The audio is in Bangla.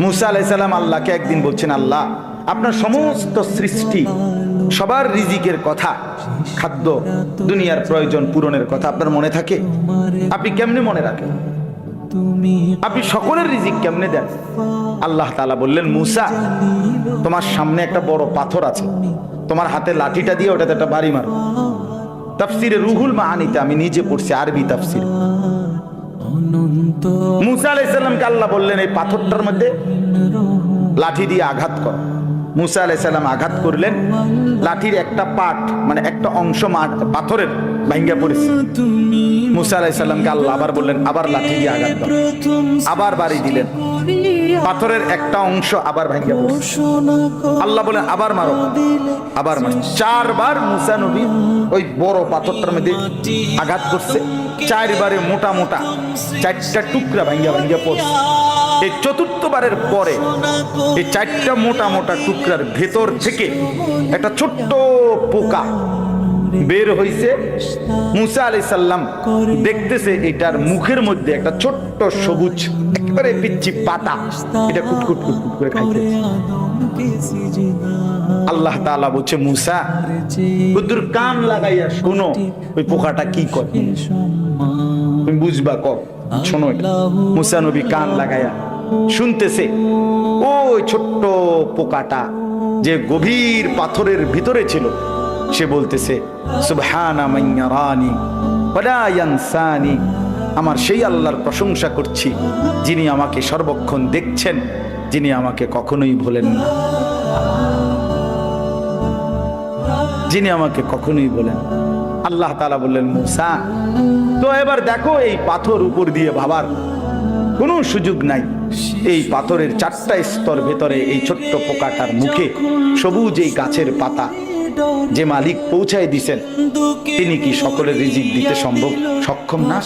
মুসা আলাইহিস সালাম আল্লাহকে একদিন বলছেন, আল্লাহ আপনার সমস্ত সৃষ্টি সবার রিজিকের কথা, খাদ্য দুনিয়ার প্রয়োজন পূরণের কথা আপনার মনে থাকে? আপনি কেমনে মনে রাখেন? আপনি সকলের রিজিক কেমনে দেন? আল্লাহ তাআলা বললেন, মুসা তোমার সামনে একটা বড় পাথর আছে, তোমার হাতে লাঠিটা দিয়ে ওটাতে একটা বাড়ি মারো। তাফসিরে রুহুল মাআনিতে আমি নিজে পড়ছি, আরবি তাফসির। মুসা আলাইহিস সালামকে আল্লাহ বললেন এই পাথরটার মধ্যে লাঠি দিয়ে আঘাত কর। মুসা আলাইহিস সালাম আঘাত করলেন, লাঠির একটা পাট মানে একটা অংশ পাথরের ভাঙ্গা পড়েছে। মুসা আলাইহিস সালামকে আল্লাহ আবার বললেন আবার লাঠি দিয়ে আঘাত কর, আবার বাড়ি দিলেন, পাথরের একটা অংশ আবার ভাঙ্গা পড়েছে। আল্লাহ বলেন আবার মারো, আবার মারো। 4 বার মুসা নবী ওই বড় পাথরটার মধ্যে আঘাত করছে, 4 বারে মোটা মোটা 4টা টুকরা ভাঙ্গা ভাঙ্গা পড়ছে। এই 4র্থ বারের পরে এই 4টা মোটা মোটা টুকরার ভেতর থেকে একটা ছোট্ট পোকা বের হইছে। মুসা আলাইহিস সালাম দেখতেছে এটার মুখের মধ্যে একটা ছোট্ট সবুজ একেবারে পিচ্চি পাতা, এটা কুটকুট কুটকুট করে খাইতেছে। আল্লাহ তাআলা বলছে, মুসা বুদ্ধুর কান লাগাইয়া শোনো ওই পোকাটা কি করে, তুমি বুঝবা কব, শোনো। মুসা নবী কান লাগাইয়া শুনতেছে ওই ছোট্ট পোকাটা যে গভীর পাথরের ভিতরে ছিল, সে বলতেছে, সুবহানা মান ইয়ারানি ওয়ালা ইয়ানসানি, আমার সেই আল্লাহর প্রশংসা করছি যিনি আমাকে সর্বক্ষণ দেখছেন, যিনি আমাকে কখনোই ভোলেন না, যিনি আমাকে কখনোই ভোলেন। আল্লাহ তাআলা বললেন, মুসা তো এবার দেখো এই পাথর উপর দিয়ে ভাবার কোনো সুযোগ নাই। এই পাথরের 4টা স্তর ভেতরে এই ছোট্ট পোকাটার মুখে সবুজ এই গাছের পাতা যে মালিক পৌঁছায় দিছেন, তিনি কি সকলের রিজিক দিতে সক্ষম না?